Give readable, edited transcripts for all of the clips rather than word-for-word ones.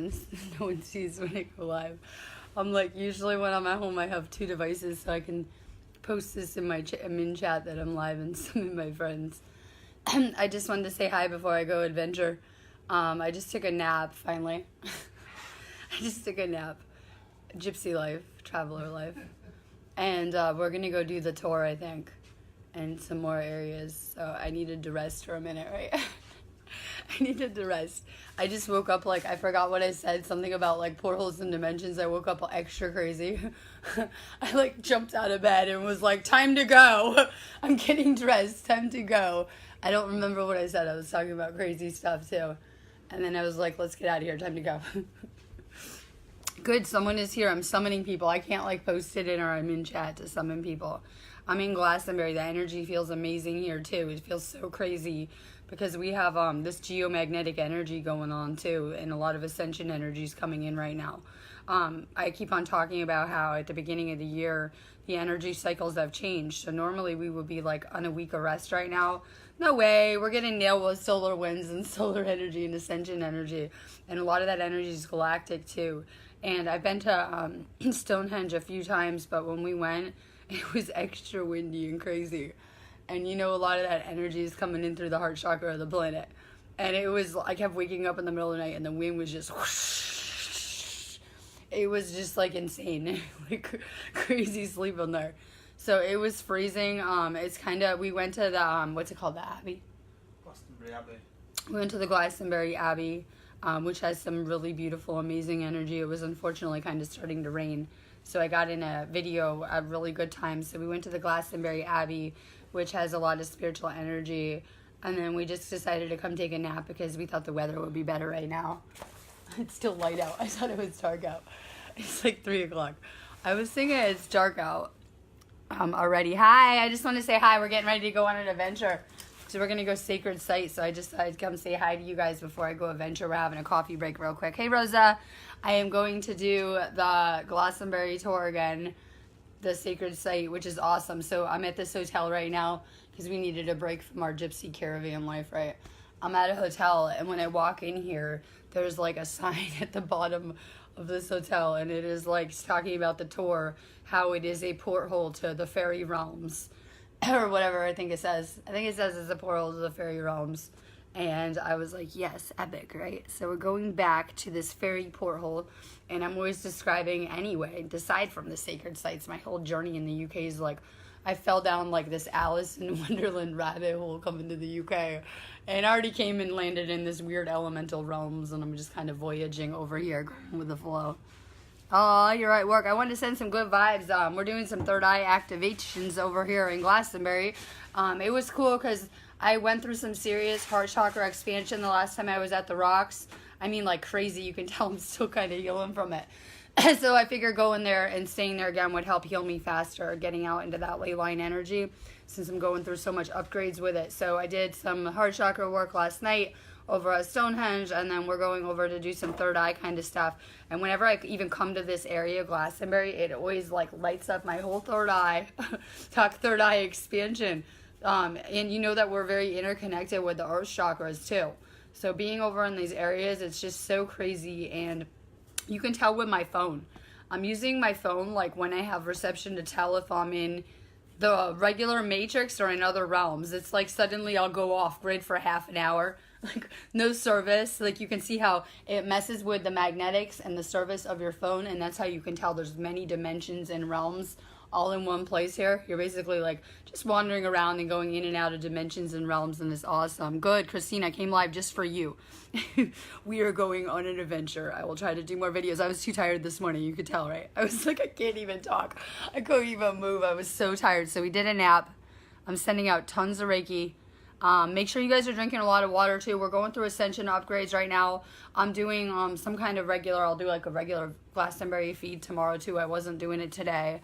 friends. No one sees when I go live. I'm like, usually when I'm at home, I have 2 devices so I can post this in my admin chat that I'm live and some of my friends. I just wanted to say hi before I go adventure. I just took a nap, finally. I just took a nap. Gypsy life, traveler life. And we're going to go do the tour, I think, and some more areas. So I needed to rest for a minute, right? I needed to rest. I just woke up like, I forgot what I said, something about like portals and dimensions. I woke up extra crazy. I like jumped out of bed and was like, time to go. I'm getting dressed, time to go. I don't remember what I said. I was talking about crazy stuff too. And then I was like, let's get out of here, time to go. Good, someone is here. I'm summoning people. I can't like post it in or I'm in chat to summon people. I'm in Glastonbury. The energy feels amazing here too. It feels so crazy because we have this geomagnetic energy going on too, and a lot of ascension energies coming in right now. I keep on talking about how at the beginning of the year the energy cycles have changed. So normally we would be like on a week of rest right now. No way, we're getting nailed with solar winds and solar energy and ascension energy, and a lot of that energy is galactic too. And I've been to Stonehenge a few times, but when we went, it was extra windy and crazy. And you know, a lot of that energy is coming in through the heart chakra of the planet. And it was, I kept waking up in the middle of the night and the wind was just whoosh. It was just like insane, like crazy sleep in there. So it was freezing. It's kind of, we went to the, what's it called, the Abbey? Glastonbury Abbey. We went to the Glastonbury Abbey. Which has some really beautiful, amazing energy. It was unfortunately kind of starting to rain. So I got in a video at really good time. So we went to the Glastonbury Abbey, which has a lot of spiritual energy. And then we just decided to come take a nap because we thought the weather would be better right now. It's still light out. I thought it was dark out. It's like 3 o'clock. I was thinking it's dark out already. Hi, I just want to say hi. We're getting ready to go on an adventure. So we're going to go sacred site. So I just thought I'd come say hi to you guys before I go adventure. We're having a coffee break real quick. Hey, Rosa. I am going to do the Glastonbury tour again, the sacred site, which is awesome. So I'm at this hotel right now because we needed a break from our gypsy caravan life, right? I'm at a hotel, and when I walk in here, there's like a sign at the bottom of this hotel, and it is like talking about the tour, how it is a porthole to the fairy realms. Or whatever I think it says. I think it says it's a portal to the fairy realms. And I was like, yes, epic, right? So we're going back to this fairy porthole. And I'm always describing anyway, aside from the sacred sites, my whole journey in the UK is like, I fell down like this Alice in Wonderland rabbit hole coming to the UK. And I already came and landed in this weird elemental realms. And I'm just kind of voyaging over here, going with the flow. Oh, you're at work. I wanted to send some good vibes. We're doing some third eye activations over here in Glastonbury. It was cool because I went through some serious heart chakra expansion the last time I was at the rocks. I mean, like crazy. You can tell I'm still kind of healing from it. So I figured going there and staying there again would help heal me faster, getting out into that ley line energy since I'm going through so much upgrades with it. So I did some heart chakra work last night over at Stonehenge, and then we're going over to do some third eye kind of stuff. And whenever I even come to this area, Glastonbury, it always like lights up my whole third eye. Talk third eye expansion. And you know that we're very interconnected with the earth chakras too. So being over in these areas, it's just so crazy. And you can tell with my phone. I'm using my phone like when I have reception to tell if I'm in the regular matrix or in other realms. It's like suddenly I'll go off grid for half an hour. Like no service. Like you can see how it messes with the magnetics and the service of your phone, and that's how you can tell there's many dimensions and realms all in one place here. You're basically like just wandering around and going in and out of dimensions and realms, and it's awesome. Good, Christina, I came live just for you. We are going on an adventure. I will try to do more videos. I was too tired this morning, you could tell, right? I was like, I can't even talk. I couldn't even move. I was so tired. So we did a nap. I'm sending out tons of Reiki. Make sure you guys are drinking a lot of water too. We're going through ascension upgrades right now. I'm doing some kind of regular, I'll do like a regular Glastonbury feed tomorrow too. I wasn't doing it today.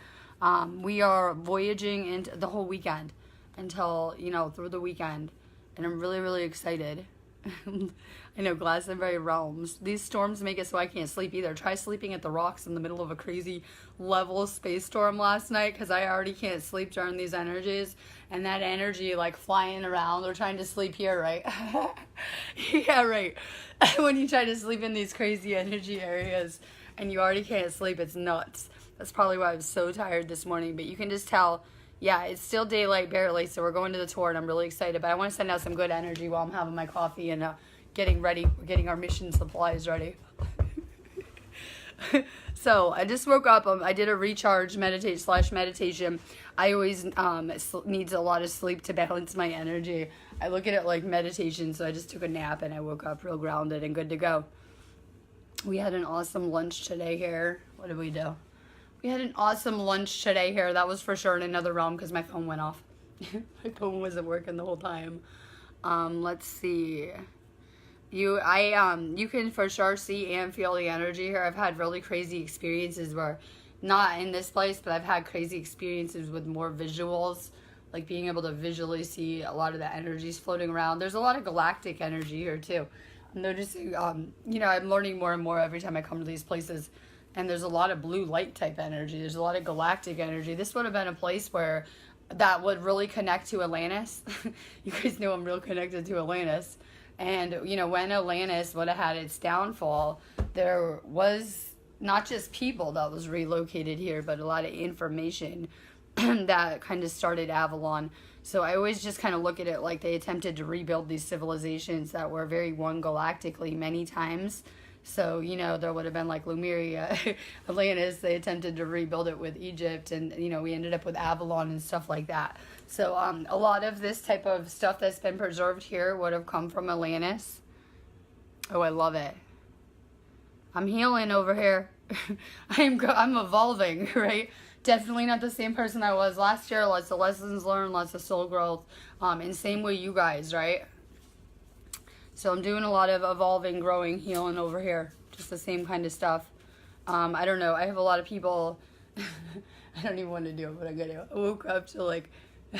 We are voyaging into the whole weekend until, you know, through the weekend. And I'm really, really excited. I know, Glastonbury realms. These storms make it so I can't sleep either. Try sleeping at the rocks in the middle of a crazy level space storm last night, because I already can't sleep during these energies. And that energy like flying around. We're trying to sleep here, right? Yeah, right. When you try to sleep in these crazy energy areas and you already can't sleep, it's nuts. That's probably why I was so tired this morning. But you can just tell, yeah, it's still daylight barely, so we're going to the tour and I'm really excited. But I want to send out some good energy while I'm having my coffee and getting ready. We're getting our mission supplies ready. So I just woke up. I did a recharge meditation. I always needs a lot of sleep to balance my energy. I look at it like meditation, so I just took a nap and I woke up real grounded and good to go. We had an awesome lunch today here. What did we do? We had an awesome lunch today here. That was for sure in another realm because my phone went off. My phone wasn't working the whole time. Let's see. You can for sure see and feel the energy here. I've had really crazy experiences where, not in this place, but I've had crazy experiences with more visuals, like being able to visually see a lot of the energies floating around. There's a lot of galactic energy here too. I'm noticing, I'm learning more and more every time I come to these places. And there's a lot of blue light type energy. There's a lot of galactic energy. This would have been a place where that would really connect to Atlantis. You guys know I'm real connected to Atlantis. And, when Atlantis would have had its downfall, there was not just people that was relocated here, but a lot of information that kind of started Avalon. So I always just kind of look at it like they attempted to rebuild these civilizations that were very one galactically many times. So, there would have been like Lemuria, Atlantis, they attempted to rebuild it with Egypt, and, we ended up with Avalon and stuff like that. So, a lot of this type of stuff that's been preserved here would have come from Atlantis. Oh, I love it. I'm healing over here. I'm evolving, right? Definitely not the same person I was last year. Lots of lessons learned, lots of soul growth, and same way you guys, right? So I'm doing a lot of evolving, growing, healing over here. Just the same kind of stuff. I don't know. I have a lot of people. I don't even want to do it, but I'm going to. I woke up to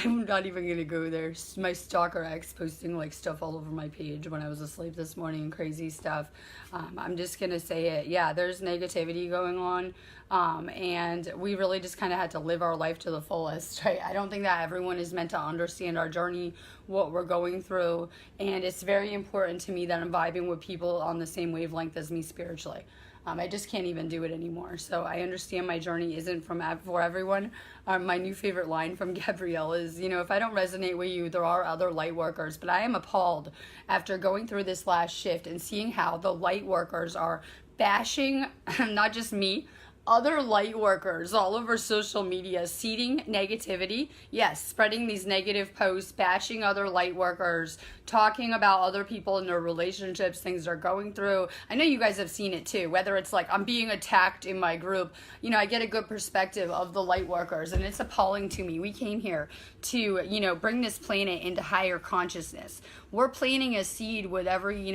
I'm not even going to go there. My stalker ex posting stuff all over my page when I was asleep this morning and crazy stuff. I'm just going to say it. Yeah, there's negativity going on. And we really just kind of had to live our life to the fullest, right? I don't think that everyone is meant to understand our journey, what we're going through. And it's very important to me that I'm vibing with people on the same wavelength as me spiritually. I just can't even do it anymore. So I understand my journey isn't for everyone. My new favorite line from Gabrielle is, if I don't resonate with you, there are other light workers. But I am appalled after going through this last shift and seeing how the light workers are bashing, not just me, other light workers all over social media, seeding negativity. Yes, spreading these negative posts, bashing other light workers, talking about other people and their relationships, things they're going through. I know you guys have seen it too, whether it's I'm being attacked in my group. I get a good perspective of the light workers, and it's appalling to me. We came here to, bring this planet into higher consciousness. We're planting a seed with every,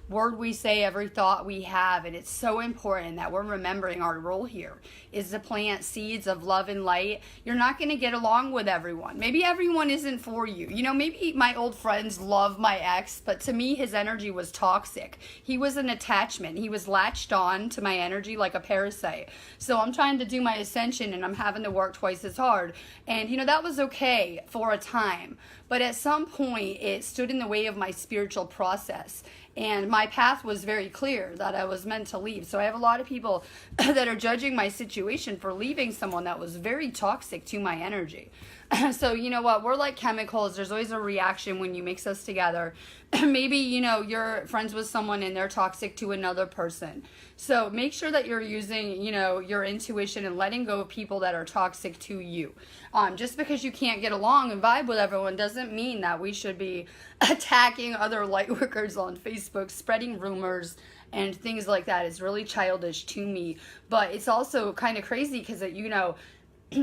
word we say, every thought we have, and it's so important that we're remembering our role here is to plant seeds of love and light. You're not going to get along with everyone. Maybe everyone isn't for you. Maybe my old friends love my ex, but to me his energy was toxic. He was an attachment. He was latched on to my energy like a parasite. So I'm trying to do my ascension and I'm having to work twice as hard. And that was okay for a time, but at some point it stood in the way of my spiritual process. And my path was very clear that I was meant to leave. So I have a lot of people that are judging my situation for leaving someone that was very toxic to my energy. So you know what? We're like chemicals. There's always a reaction when you mix us together. Maybe, you're friends with someone and they're toxic to another person. So make sure that you're using, your intuition and letting go of people that are toxic to you. Just because you can't get along and vibe with everyone doesn't mean that we should be attacking other light workers on Facebook, spreading rumors and things like that. It's really childish to me. But it's also kind of crazy because,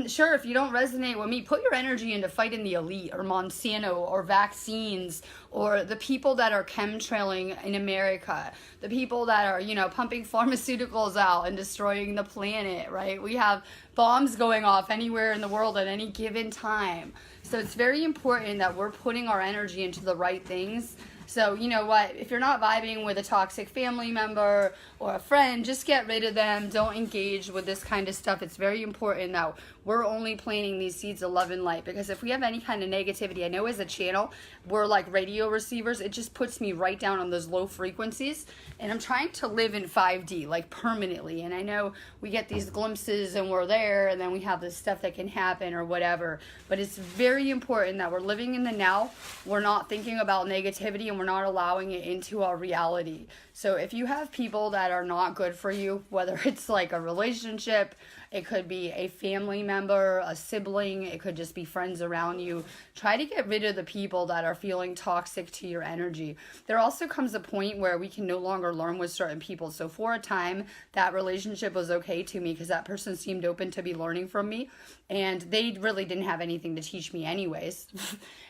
sure, if you don't resonate with me, put your energy into fighting the elite or Monsanto or vaccines or the people that are chemtrailing in America, the people that are, pumping pharmaceuticals out and destroying the planet, right? We have bombs going off anywhere in the world at any given time. So it's very important that we're putting our energy into the right things So, you know what? If you're not vibing with a toxic family member or a friend, just get rid of them. Don't engage with this kind of stuff. It's very important that we're only planting these seeds of love and light, because if we have any kind of negativity, I know as a channel, we're like radio receivers. It just puts me right down on those low frequencies. And I'm trying to live in 5D, like permanently. And I know we get these glimpses and we're there, and then we have this stuff that can happen or whatever. But it's very important that we're living in the now. We're not thinking about negativity, and we're not allowing it into our reality. So if you have people that are not good for you, whether it's like a relationship, it could be a family member, a sibling, it could just be friends around you, try to get rid of the people that are feeling toxic to your energy. There also comes a point where we can no longer learn with certain people. So for a time, that relationship was okay to me because that person seemed open to be learning from me, and they really didn't have anything to teach me anyways.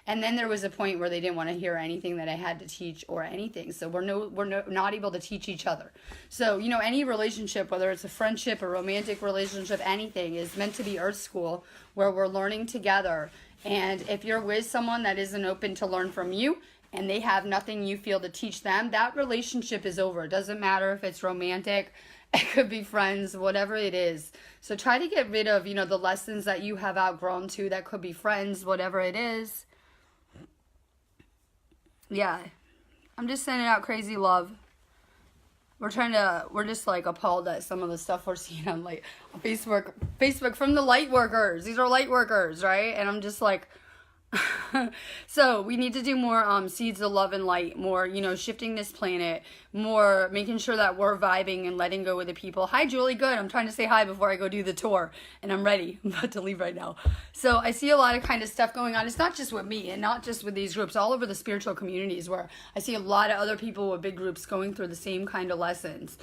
And then there was a point where they didn't want to hear anything that I had to teach or anything. So we're not able to teach each other. So, you know, any relationship, whether it's a friendship, a romantic relationship, anything, is meant to be Earth School, where we're learning together. And if you're with someone that isn't open to learn from you, and they have nothing you feel to teach them, that relationship is over. It doesn't matter if it's romantic, it could be friends, whatever it is. So try to get rid of, you know, the lessons that you have outgrown to. That could be friends, whatever it is. Yeah, I'm just sending out crazy love. We're just like appalled at some of the stuff we're seeing on like on Facebook from the light workers. These are light workers, right? And I'm just like, so we need to do more seeds of love and light, more, you know, shifting this planet, more making sure that we're vibing and letting go of the people. Hi, Julie. Good. I'm trying to say hi before I go do the tour, and I'm ready. I'm about to leave right now. So I see a lot of kind of stuff going on. It's not just with me and not just with these groups, all over the spiritual communities, where I see a lot of other people with big groups going through the same kind of lessons.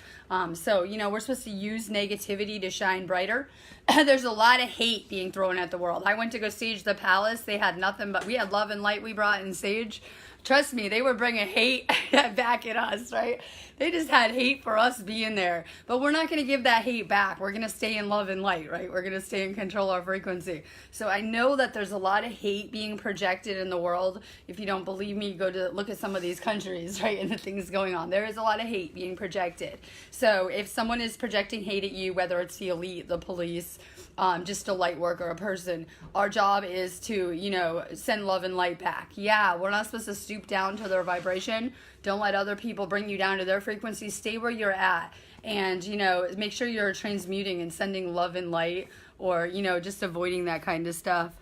So, you know, we're supposed to use negativity to shine brighter. There's a lot of hate being thrown at the world. I went to go stage the palace. They had nothing but, we had love and light we brought in stage. Trust me, they were bringing hate back at us, right? They just had hate for us being there. But we're not going to give that hate back. We're going to stay in love and light, right? We're going to stay and control our frequency. So I know that there's a lot of hate being projected in the world. If you don't believe me, go to look at some of these countries, right? And the things going on. There is a lot of hate being projected. So if someone is projecting hate at you, whether it's the elite, the police, just a light worker, a person, our job is to, you know, send love and light back. Yeah, we're not supposed to stoop down to their vibration. Don't let other people bring you down to their frequency. Stay where you're at, and, you know, make sure you're transmuting and sending love and light, or, you know, just avoiding that kind of stuff.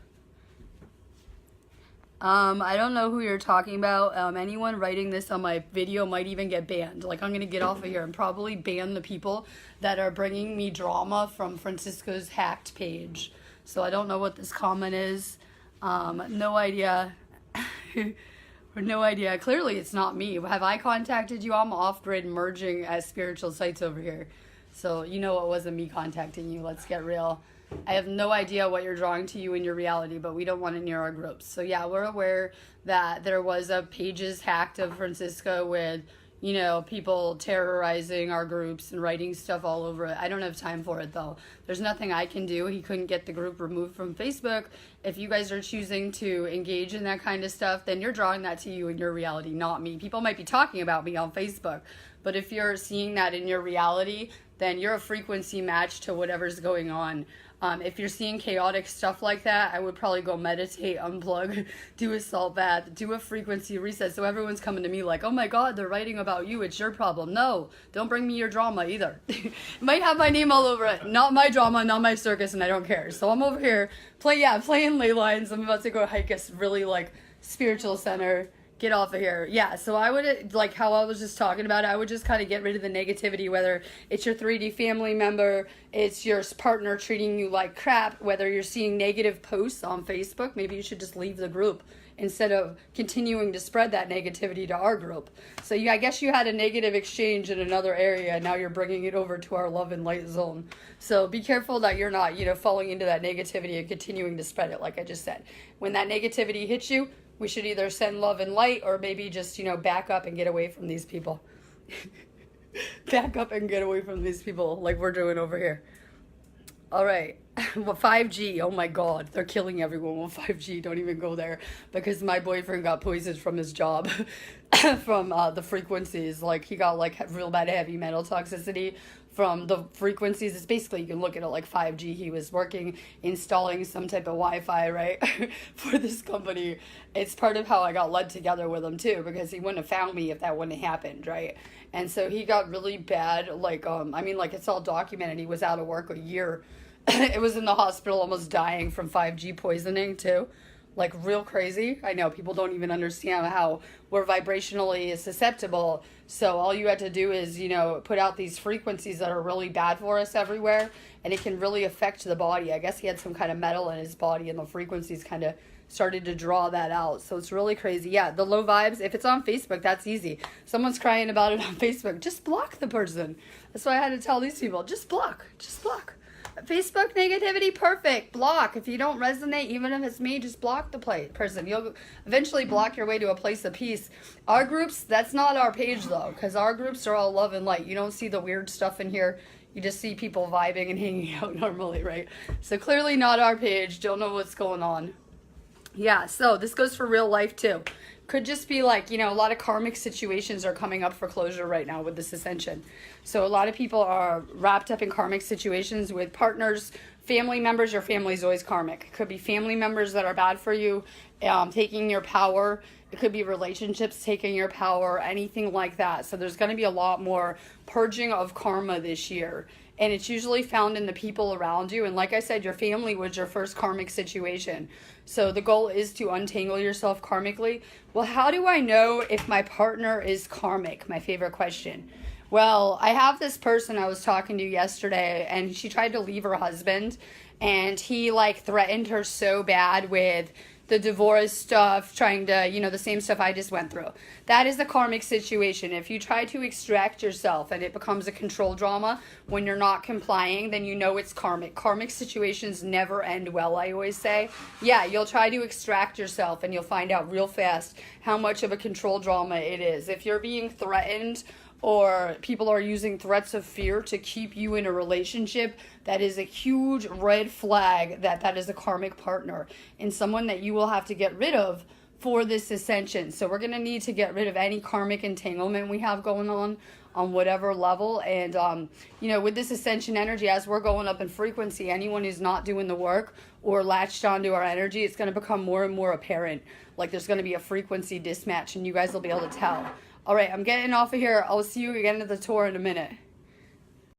I don't know who you're talking about. Anyone writing this on my video might even get banned. Like, I'm going to get off of here and probably ban the people that are bringing me drama from Francisco's hacked page. So I don't know what this comment is. No idea. No idea. Clearly it's not me. Have I contacted you? I'm off-grid merging at spiritual sites over here. So you know it wasn't me contacting you. Let's get real. I have no idea what you're drawing to you in your reality, but we don't want to near our groups. So yeah, we're aware that there was a pages hacked of Francisco with, you know, people terrorizing our groups and writing stuff all over it. I don't have time for it, though. There's nothing I can do. He couldn't get the group removed from Facebook. If you guys are choosing to engage in that kind of stuff, then you're drawing that to you in your reality, not me. People might be talking about me on Facebook, but if you're seeing that in your reality, then you're a frequency match to whatever's going on. If you're seeing chaotic stuff like that, I would probably go meditate, unplug, do a salt bath, do a frequency reset, so everyone's coming to me like, oh my god, they're writing about you, it's your problem. No, don't bring me your drama either. It might have my name all over it. Not my drama, not my circus, and I don't care. So I'm over here playing ley lines. I'm about to go hike a really like spiritual center. Get off of here. Yeah, so I would, like how I was just talking about it, I would just kind of get rid of the negativity, whether it's your 3D family member, it's your partner treating you like crap, whether you're seeing negative posts on Facebook, maybe you should just leave the group instead of continuing to spread that negativity to our group. So I guess you had a negative exchange in another area, and now you're bringing it over to our love and light zone. So be careful that you're not, falling into that negativity and continuing to spread it, like I just said. When that negativity hits you, we should either send love and light, or maybe just, back up and get away from these people. Back up and get away from these people like we're doing over here. All right. well, 5G, oh my God, they're killing everyone with 5G. Don't even go there, because my boyfriend got poisoned from his job from the frequencies. Like, he got like real bad heavy metal toxicity from the frequencies. It's basically, you can look at it like 5G. He was working, installing some type of Wi-Fi, right, for this company. It's part of how I got led together with him too, because he wouldn't have found me if that wouldn't have happened, right? And so he got really bad, like, I mean, like, it's all documented. He was out of work a year. It was in the hospital, almost dying from 5G poisoning too. Like, real crazy. I know people don't even understand how we're vibrationally susceptible. So all you had to do is, you know, put out these frequencies that are really bad for us everywhere, and it can really affect the body. I guess he had some kind of metal in his body, and the frequencies kind of started to draw that out. So it's really crazy. Yeah, the low vibes, if it's on Facebook, that's easy. Someone's crying about it on Facebook, just block the person. That's why I had to tell these people, just block. Facebook negativity, perfect. Block. If you don't resonate, even if it's me, just block the person. You'll eventually block your way to a place of peace. Our groups, that's not our page though, because our groups are all love and light. You don't see the weird stuff in here. You just see people vibing and hanging out normally, right? So clearly not our page. Don't know what's going on. Yeah, so this goes for real life too. Could just be like, you know, a lot of karmic situations are coming up for closure right now with this ascension. So a lot of people are wrapped up in karmic situations with partners, family members. Your family's always karmic. It could be family members that are bad for you, taking your power. It could be relationships taking your power, anything like that. So there's going to be a lot more purging of karma this year. And it's usually found in the people around you. And like I said, your family was your first karmic situation. So the goal is to untangle yourself karmically. Well, how do I know if my partner is karmic? My favorite question. Well, I have this person I was talking to yesterday, and she tried to leave her husband, and he like threatened her so bad with the divorce stuff, trying to, you know, the same stuff I just went through. That is a karmic situation. If you try to extract yourself and it becomes a control drama when you're not complying, then you know it's karmic. Karmic situations never end well, I always say. Yeah, you'll try to extract yourself and you'll find out real fast how much of a control drama it is. If you're being threatened, or people are using threats of fear to keep you in a relationship, that is a huge red flag that is a karmic partner and someone that you will have to get rid of for this ascension. So we're going to need to get rid of any karmic entanglement we have going on whatever level. And, you know, with this ascension energy, as we're going up in frequency, anyone who's not doing the work or latched onto our energy, it's going to become more and more apparent. Like there's going to be a frequency mismatch, and you guys will be able to tell. All right, I'm getting off of here. I'll see you again at the tour in a minute.